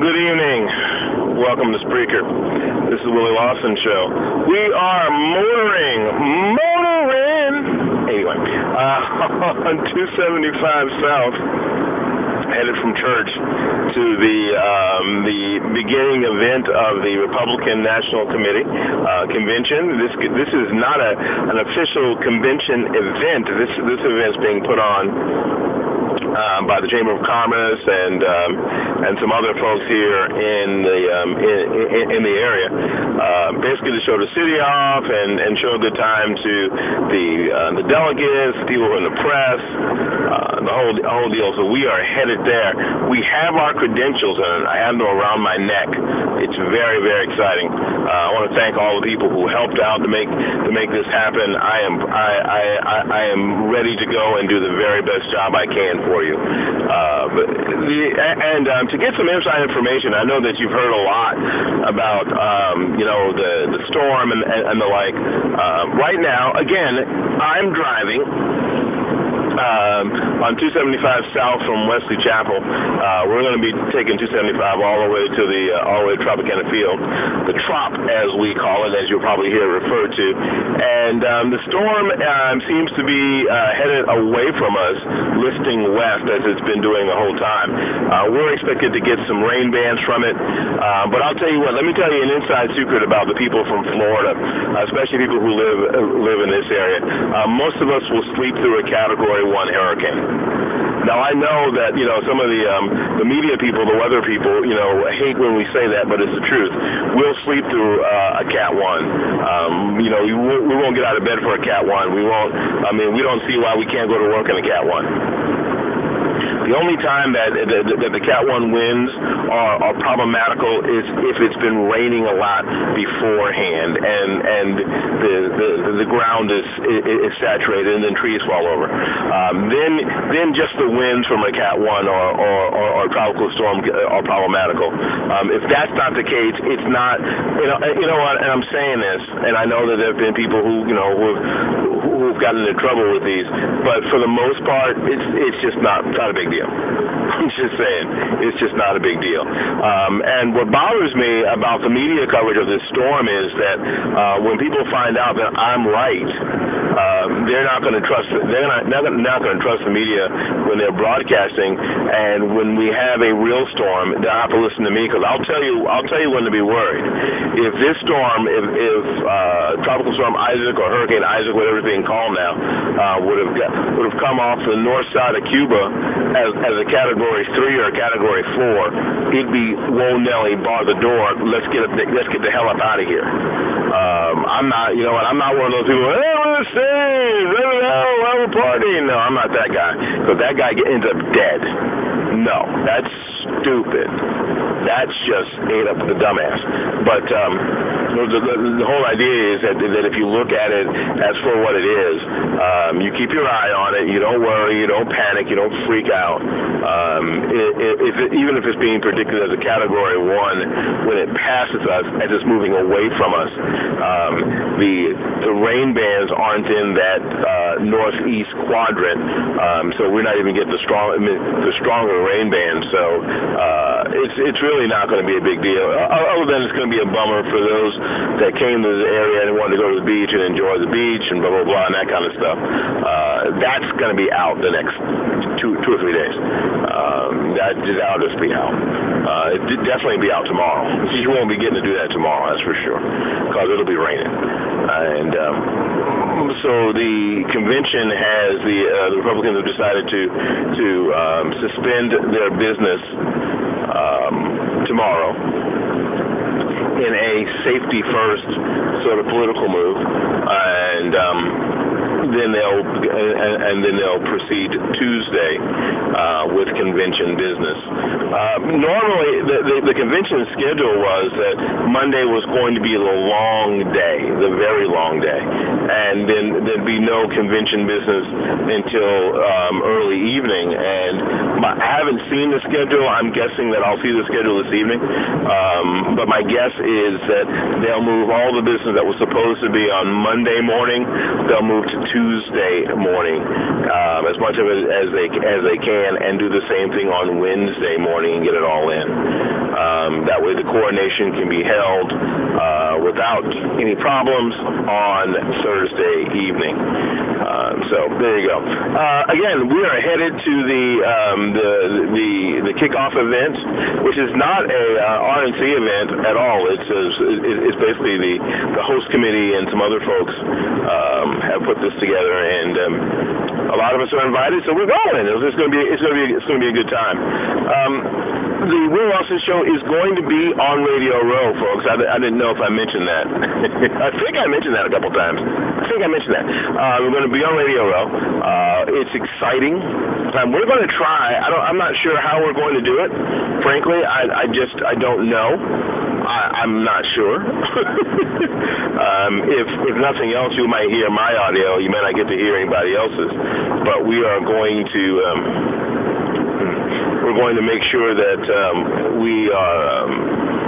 good evening. Welcome to Spreaker. This is Willie Lawson Show. We are motoring. Anyway, on 275 South, headed from church to the beginning event of the Republican National Committee convention. This is not an official convention event. This event is being put on by the Chamber of Commerce and some other folks here in the area, basically to show the city off and show a good time to the delegates, people in the press, the whole deal. So we are headed there. We have our credentials, and I have them around my neck. It's very, very exciting. I want to thank all the people who helped out to make this happen. I am ready to go and do the very best job I can for you. To get some inside information, I know that you've heard a lot about the storm and the like. Right now, again, I'm driving on 275 South from Wesley Chapel. We're going to be taking 275 all the way to Tropicana FIeld, the Trop as we call it, as you'll probably hear referred to. And the storm seems to be headed away from us, listing west as it's been doing the whole time. We're expected to get some rain bands from it, but I'll tell you what. Let me tell you an inside secret about the people from Florida, especially people who live in this area. Most of us will sleep through a Category 1 hurricane. Now, I know that, some of the media people, the weather people, hate when we say that, but it's the truth. We'll sleep through a Cat 1. We won't get out of bed for a Cat 1. We don't see why we can't go to work in a Cat 1. The only time that the Cat 1 winds are problematical is if it's been raining a lot beforehand and the ground is saturated and then trees fall over. Then just the winds from a Cat 1 or tropical storm are problematical. If that's not the case, it's not. You know what? And I'm saying this, and I know that there have been people who've gotten into trouble with these, but for the most part, it's just not a big deal. I'm just saying, it's just not a big deal. And what bothers me about the media coverage of this storm is that when people find out that I'm right, they're not going to trust. They're not going to trust the media when they're broadcasting. And when we have a real storm, they'll have to listen to me because I'll tell you when to be worried. If this storm, if Tropical Storm Isaac or Hurricane Isaac, whatever it's being called now, would have come off the north side of Cuba as a Category 3 or a Category 4, it'd be whoa Nelly, bar the door. Let's get the hell up out of here. I'm not, I'm not one of those people. Hey, we're safe. We're partying. No, I'm not that guy. Because that guy ends up dead. No, that's stupid. That's just ate up the dumbass. But the whole idea is that if you look at it as for what it is, you keep your eye on it. You don't worry. You don't panic. You don't freak out. Even if it's being predicted as a Category 1, when it passes us as it's moving away from us, the rain bands aren't in that northeast quadrant, so we're not even getting the stronger rain bands. So it's really not going to be a big deal. Other than it's going to be a bummer for those that came to the area and wanted to go to the beach and enjoy the beach and blah blah blah and that kind of stuff. That's going to be out the next two or 3 days. That'll just be out. It'll definitely be out tomorrow. You won't be getting to do that tomorrow, that's for sure, because it'll be raining. So the convention has the Republicans have decided to suspend their business tomorrow in a safety first sort of political move, and then they'll proceed Tuesday with convention business. Normally, the convention schedule was that Monday was going to be the long day, the very long day, and then there'd be no convention business until early evening. And I haven't seen the schedule. I'm guessing that I'll see the schedule this evening, but my guess is that they'll move all the business that was supposed to be on Monday morning, they'll move to Tuesday morning, as much of it as they can, and do the same thing on Wednesday morning and get it all in. that way the coronation can be held without any problems on Thursday evening. So there you go. Again, we are headed to the kickoff event, which is not a RNC event at all. It's basically the host committee and some other folks have put this together, and a lot of us are invited, so we're going. It's going to be a good time. The Will Lawson Show is going to be on Radio Row, folks. I didn't know if I mentioned that. I think I mentioned that a couple times. We're going to be on Radio Row. It's exciting. We're going to try. I'm not sure how we're going to do it. Frankly, I don't know. I'm not sure. If nothing else, you might hear my audio. You may not get to hear anybody else's. But we are going to. We're going to make sure that we are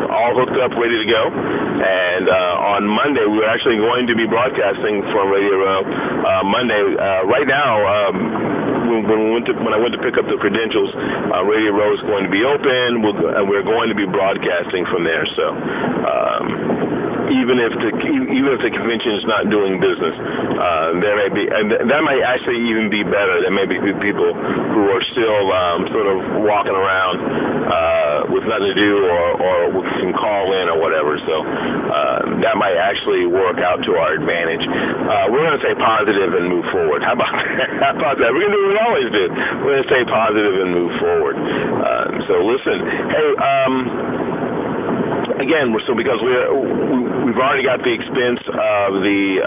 all hooked up, ready to go. And on Monday, we're actually going to be broadcasting from Radio Row. Monday, right now, when I went to pick up the credentials, Radio Row is going to be open, and we're going to be broadcasting from there. So even if the convention is not doing business, there may be, and that might actually even be better. There may be people who are still sort of walking around with nothing to do, or can call in or whatever. So that might actually work out to our advantage. We're going to stay positive and move forward. How about that? We're going to do what we always do. We're going to stay positive and move forward. So listen, hey. Again, because we've already got the expense of the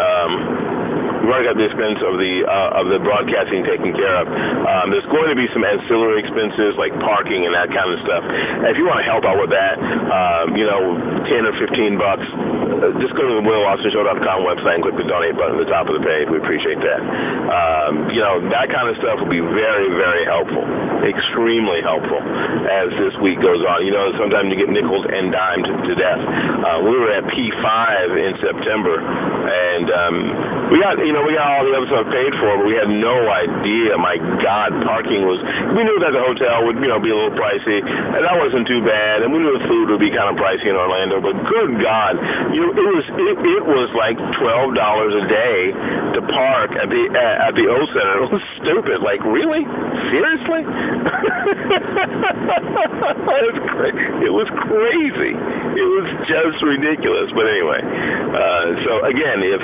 broadcasting taken care of. There's going to be some ancillary expenses like parking and that kind of stuff. And if you want to help out with that, $10 or $15, just go to the WillLawsonShow.com website and click the donate button at the top of the page. We appreciate that. That kind of stuff will be very, very helpful, extremely helpful as this week goes on. Sometimes you get nickels and dimes to death. We were at P5 in September, and we got all the other stuff paid for, but we had no idea. My God, parking was. We knew that the hotel would be a little pricey, and that wasn't too bad. And we knew the food would be kind of pricey in Orlando, but good God, it was like $12 a day to park at the O Center. It was stupid. Like, really? Seriously? It was crazy. It was just ridiculous. But anyway, so again, if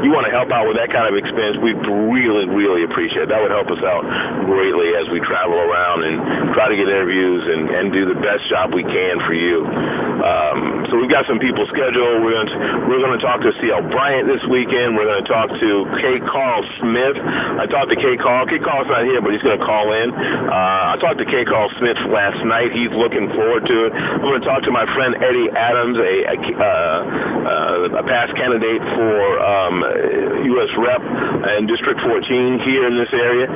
you want to help out with that kind of expense, we really, really appreciate it. That would help us out greatly as we travel around and try to get interviews and do the best job we can for you. So we've got some people scheduled. We're going to talk to C.L. Bryant this weekend. We're going to talk to K. Carl Smith. I talked to K. Carl. K. Carl's not here, but he's going to call in. I talked to K. Carl Smith last night. He's looking forward to it. I'm going to talk to my friend Eddie Adams, a past candidate for U.S. Rep in District 14 here in this area.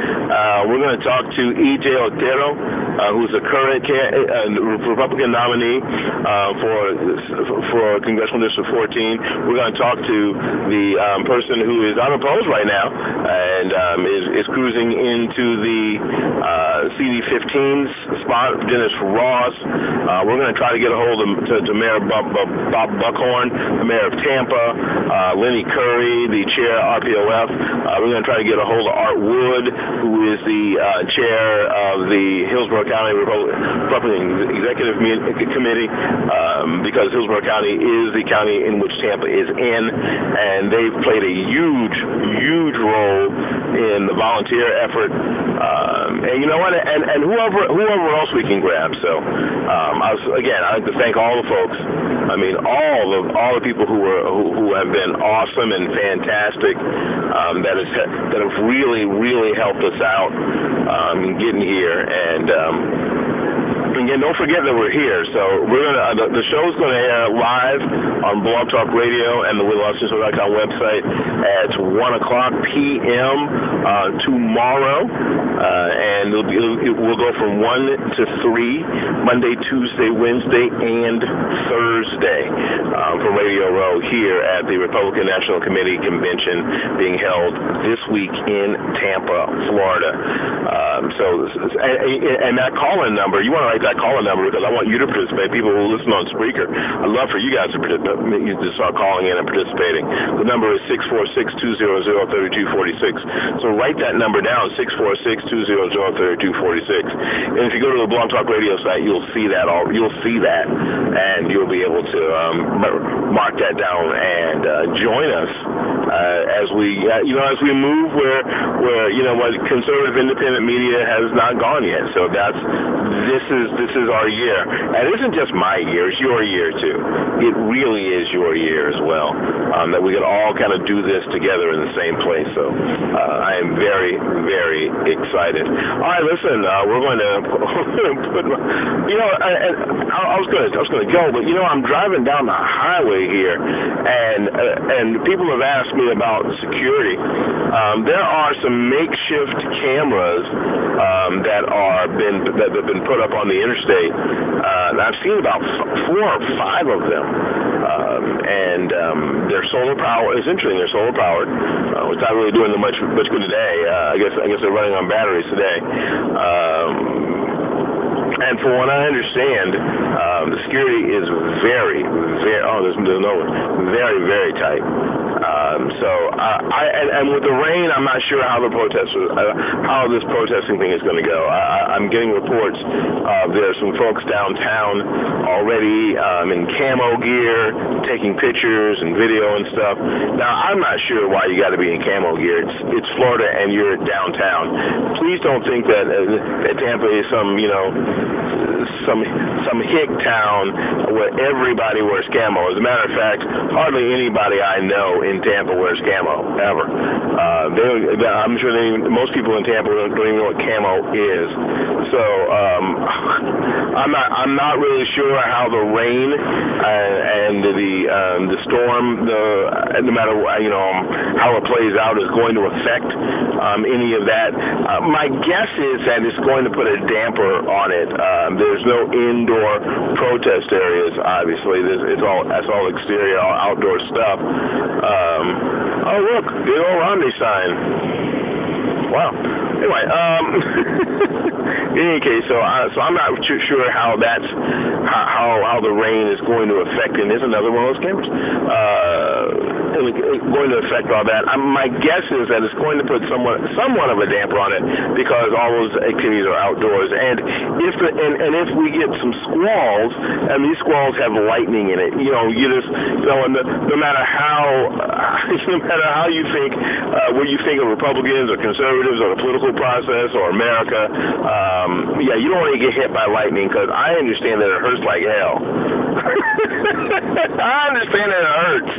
We're going to talk to E.J. Otero, who's a current Republican nominee for Congressional District 14. We're going to talk to the person who is unopposed right now and is cruising into the CD15's spot, Dennis Ross. We're going to try to get a hold of Mayor Bob Buckhorn, the mayor of Tampa, Lenny Curry, the chair of RPOF. We're going to try to get a hold of Art Wood, who is the chair of the Hillsborough County Republican Executive Committee, because Hillsborough County is the county in which Tampa is in, and they've played a huge role in the volunteer effort. And you know what? And whoever else we can grab. So I'd like to thank all the folks. I mean, all the people who have been awesome and fantastic, that have really helped us out in getting here. And again, don't forget that we're here. So the show's going to air live on Blog Talk Radio and the WillLawsonShow.com website at 1:00 p.m. Tomorrow, and we'll go from 1 to 3 Monday, Tuesday, Wednesday, and Thursday from Radio Row here at the Republican National Committee Convention being held this week in Tampa, Florida. And that call-in number, you want to write that call a number because I want you to participate. People who listen on Spreaker, I'd love for you guys to participate. You to start calling in and participating. The number is 646-200-3246. So write that number down, 646-200-3246. And if you go to the Blog Talk Radio site, you'll see that, and you'll be able to mark that down and join us as we move where what conservative independent media has not gone yet. So this is our year, and it isn't just my year; it's your year too. It really is your year as well. That we can all kind of do this together in the same place. So I am very, very excited. All right, listen, we're going to put. I was going to go, but I'm driving down the highway here, and people have asked me about security. There are some makeshift cameras that have been put up on the interstate. I've seen about 4 or 5 of them, and they're solar powered. It's interesting. They're solar powered. It's not really doing much good today. I guess they're running on batteries today. And from what I understand, the security is very, very. Oh, there's no one. Very, very tight. And with the rain, I'm not sure how this protesting thing is going to go. I'm getting reports. There's some folks downtown already in camo gear, taking pictures and video and stuff. Now, I'm not sure why you got to be in camo gear. It's Florida, and you're downtown. Please don't think that Tampa is some hick town where everybody wears camo. As a matter of fact, hardly anybody I know in Tampa wears camo ever. I'm sure most people in Tampa don't even know what camo is. So I'm not really sure how the rain and the storm, no matter how it plays out, is going to affect any of that. My guess is that it's going to put a damper on it. There's no indoor protest areas, obviously. That's all exterior, all outdoor stuff. Oh, look, the old Romney sign. Wow. Anyway, in any case, so I'm not sure how the rain is going to affect, and there's another one of those cameras. Going to affect all that. My guess is that it's going to put somewhat of a damper on it because all those activities are outdoors. And if we get some squalls, and these squalls have lightning in it, and no matter how you think, what you think of Republicans or conservatives or the political process or America, you don't want to get hit by lightning because I understand that it hurts like hell. I understand that it hurts.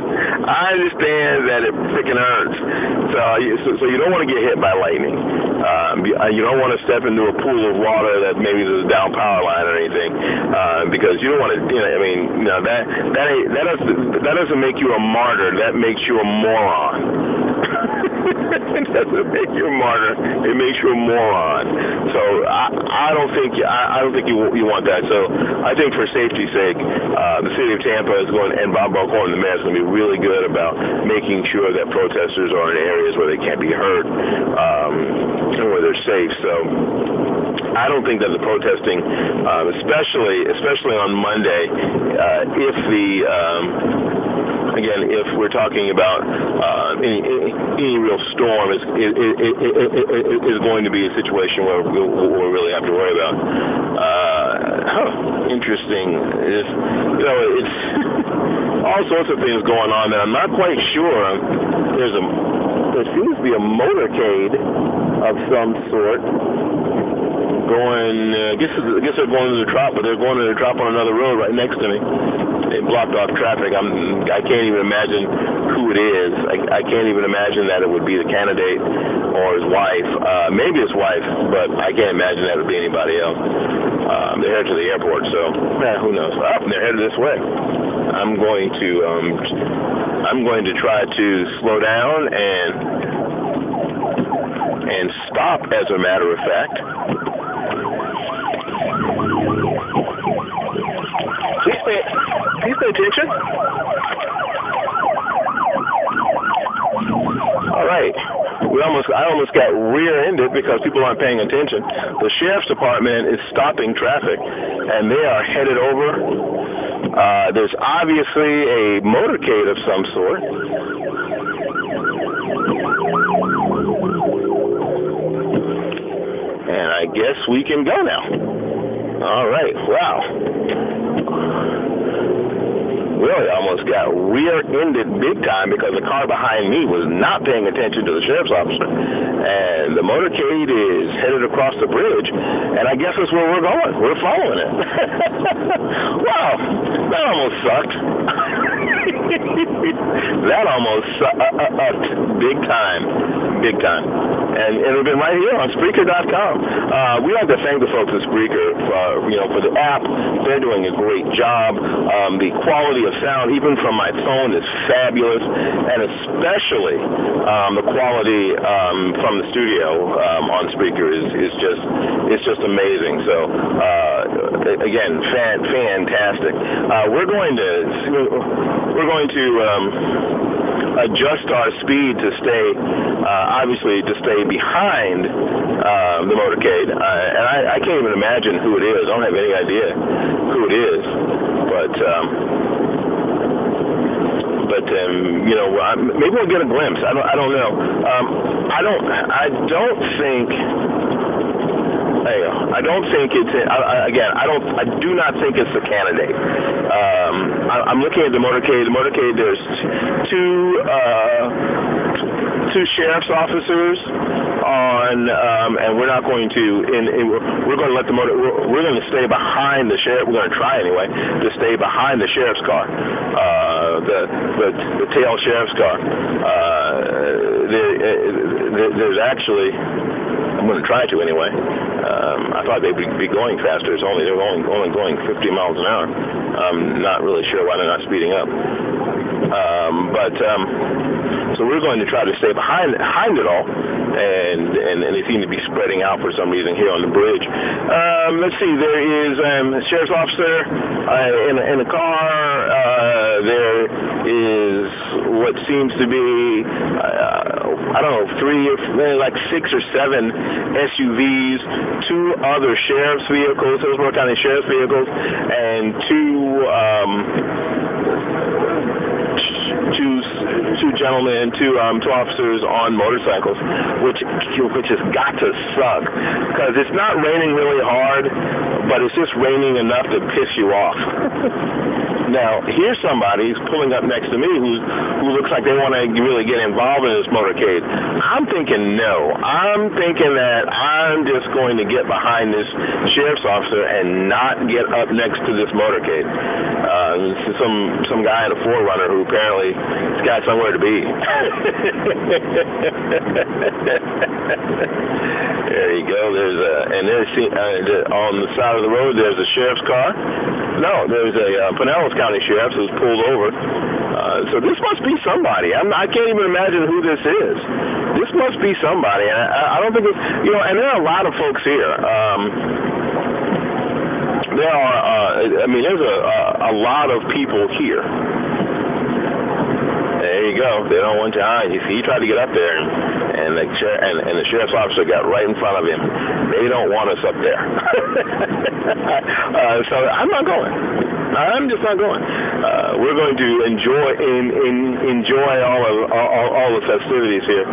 I understand that it freaking hurts. So you don't want to get hit by lightning. You don't want to step into a pool of water that maybe there's a down power line or anything, because you don't want to. That doesn't make you a martyr. That makes you a moron. It doesn't make you a martyr. It makes you a moron. So I don't think you want that. So I think for safety's sake, the city of Tampa is going, and Bob Buckhorn, the mayor, is going to be really good about making sure that protesters are in areas where they can't be hurt and where they're safe. So I don't think that the protesting, especially on Monday, if we're talking about any real storm, is going to be a situation where we'll really have to worry about. Interesting. It's all sorts of things going on that I'm not quite sure. There seems to be a motorcade of some sort going. I guess they're going to the Trop, but they're going to the Trop on another road right next to me. They blocked off traffic. I can't even imagine who it is. I can't even imagine that it would be the candidate or his wife. Maybe his wife, but I can't imagine that it would be anybody else. They're headed to the airport, so who knows? They're headed this way. I'm going to try to slow down and stop, as a matter of fact. Please pay attention. All right. I almost almost got rear-ended because people aren't paying attention. The sheriff's department is stopping traffic, and they are headed over. There's obviously a motorcade of some sort. And I guess we can go now. All right. Wow. Really almost got rear-ended big time because the car behind me was not paying attention to the sheriff's officer. And the motorcade is headed across the bridge, and I guess that's where we're going. We're following it. Wow, that almost sucked. That almost sucked big time. Big time. And it'll be right here on Spreaker.com. We like to thank the folks at Spreaker for the app. They're doing a great job. The quality of sound, even from my phone, is fabulous, and especially the quality from the studio on Spreaker is just amazing. So again, fantastic. We're going to adjust our speed to stay behind the motorcade, and I can't even imagine who it is. I don't have any idea who it is, but maybe we'll get a glimpse. I don't know. I do not think it's the candidate. I'm looking at the motorcade. The motorcade, there's two sheriff's officers on, and we're not going to. We're going to let we're going to stay behind the sheriff. We're going to try anyway to stay behind the sheriff's car, the tail sheriff's car. There's actually. I'm going to try to anyway. I thought they'd be going faster. They're only going 50 miles an hour. I'm not really sure why they're not speeding up. So we're going to try to stay behind it all, and they seem to be spreading out for some reason here on the bridge. Let's see. There is a sheriff's officer in a car. There is what seems to be like 6 or 7 SUVs, 2 other sheriff's vehicles, Hillsborough County sheriff's vehicles, and two gentlemen, two officers on motorcycles, which has got to suck because it's not raining really hard, but it's just raining enough to piss you off. Now, here's somebody who's pulling up next to me who looks like they want to really get involved in this motorcade. I'm thinking no. I'm thinking that I'm just going to get behind this sheriff's officer and not get up next to this motorcade. This is some guy in a 4Runner who apparently has got somewhere to be. There you go. There's on the side of the road. There's a sheriff's car. No, there's a Pinellas County sheriff who's pulled over. So this must be somebody. I can't even imagine who this is. This must be somebody. And I don't think it's, and there are a lot of folks here. There's a lot of people here. There you go. They don't want you high. He tried to get up there, and the sheriff's officer got right in front of him. They don't want us up there. So I'm not going. I'm just not going. We're going to enjoy all the festivities here.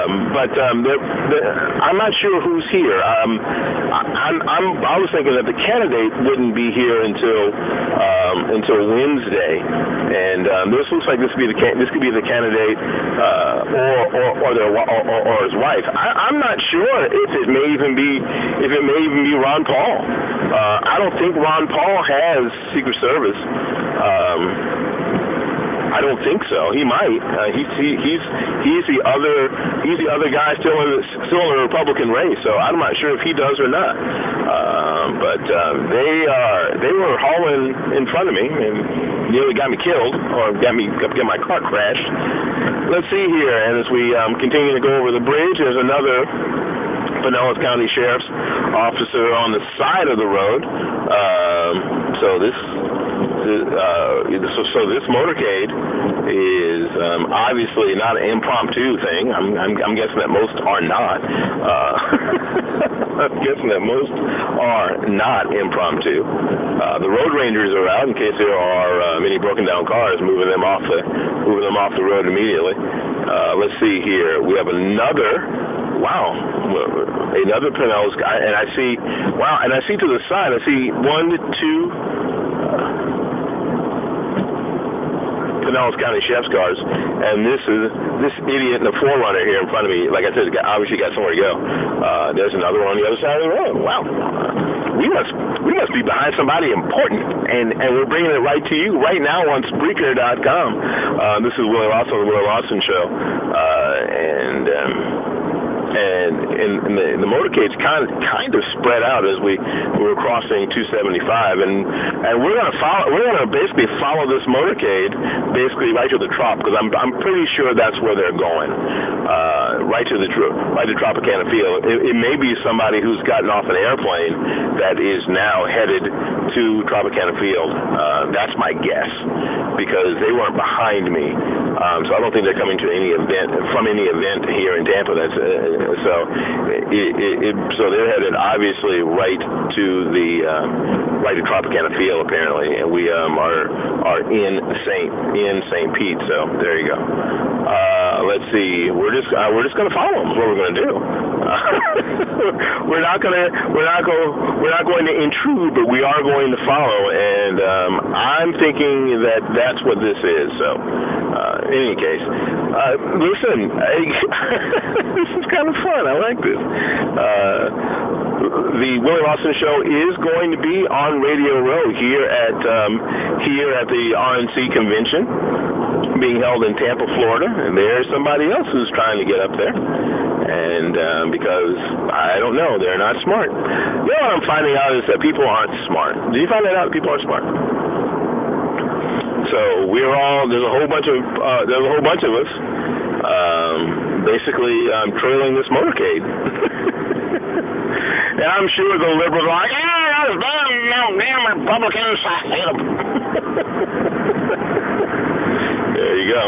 I'm not sure who's here. I was thinking that the candidate wouldn't be here until Wednesday, and this looks like this could be the candidate or his wife. I'm not sure if it may even be Ron Paul. I don't think Ron Paul has Secret Service. I don't think so. He might. He's the other guy still in the Republican race. So I'm not sure if he does or not. They were hauling in front of me and nearly got me killed or got my car crashed. Let's see here. And as we continue to go over the bridge, there's another Pinellas County Sheriff's officer on the side of the road. So this So this motorcade is obviously not an impromptu thing. I'm guessing that most are not. I'm guessing that most are not impromptu. The road rangers are out in case there are any broken down cars, moving them off the road immediately. Let's see here. We have another Pinellas guy, and I see to the side, I see 1, 2. Pinellas County Sheriff's cars, and this idiot in the 4Runner here in front of me. Like I said, obviously got somewhere to go. There's another one on the other side of the road. Wow, we must be behind somebody important, and we're bringing it right to you right now on Spreaker.com. This is Willie Lawson, the Willie Lawson Show, and the motorcade's kind of spread out as we were crossing 275, and we're gonna basically follow this motorcade basically right to the Trop, because I'm pretty sure that's where they're going, right to Tropicana FIeld. It may be somebody who's gotten off an airplane that is now headed to Tropicana FIeld. That's my guess, because they weren't behind me, so I don't think they're coming to any event here in Tampa. So they're headed obviously right to Tropicana FIeld apparently, and we are in St. Pete. So there you go. Let's see. We're just going to follow them. Is what we're going to do. We're not going to intrude, but we are going to follow. And I'm thinking that that's what this is. So in any case, listen. This is kind of fun. I like this. The Willie Lawson Show is going to be on Radio Row here at the RNC Convention, being held in Tampa, Florida, and there's somebody else who's trying to get up there, and because I don't know, they're not smart. You know what I'm finding out is that people aren't smart. Did you find that out? People aren't smart. So there's a whole bunch of us basically trailing this motorcade. And I'm sure the liberals are like, those damn Republicans, I hate them. There you go.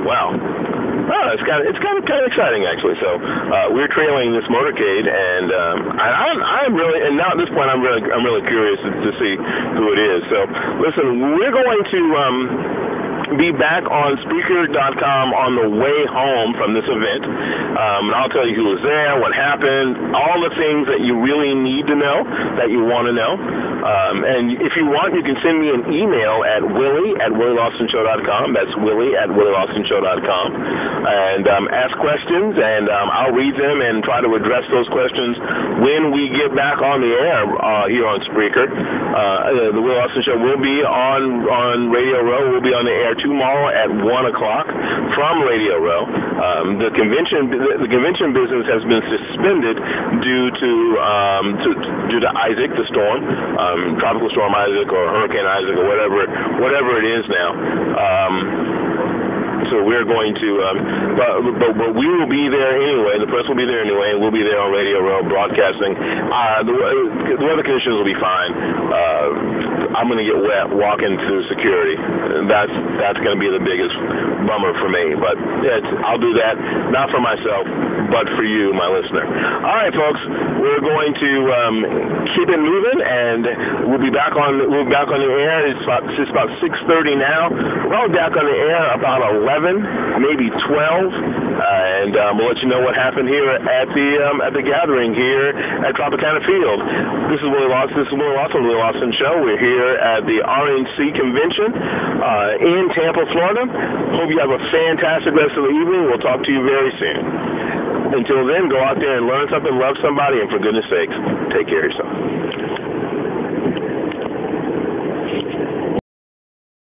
Wow. It's kind of exciting actually. So we're trailing this motorcade, and I'm really, and now at this point I'm really curious to see who it is. So listen, we're going to be back on Spreaker.com on the way home from this event. And I'll tell you who was there, what happened, all the things that you really need to know, that you want to know. And if you want, you can send me an email at willie@willielawsonshow.com. That's willie@willielawsonshow.com. And ask questions, and I'll read them and try to address those questions when we get back on the air here on Spreaker. The Willie Lawson Show will be on Radio Row. We'll be on the air tomorrow at 1 o'clock from Radio Row. The convention business has been suspended due to Isaac, the storm, Tropical Storm Isaac or Hurricane Isaac or whatever it is now. So we're going to, but we will be there anyway. The press will be there anyway, and we'll be there on Radio Row broadcasting. The weather conditions will be fine. I'm going to get wet walking through security. That's going to be the biggest bummer for me. But I'll do that, not for myself, but for you, my listener. All right, folks, we're going to keep it moving, and we'll be back on the air. It's about 6:30 now. We're all back on the air about 11, maybe 12, and we'll let you know what happened here at the gathering here at Tropicana FIeld. This is Willie Lawson. This is Willie Lawson, Willie Lawson Show. We're here at the RNC Convention in Tampa, Florida. Hope you have a fantastic rest of the evening. We'll talk to you very soon. Until then, go out there and learn something, love somebody, and for goodness sakes, take care of yourself.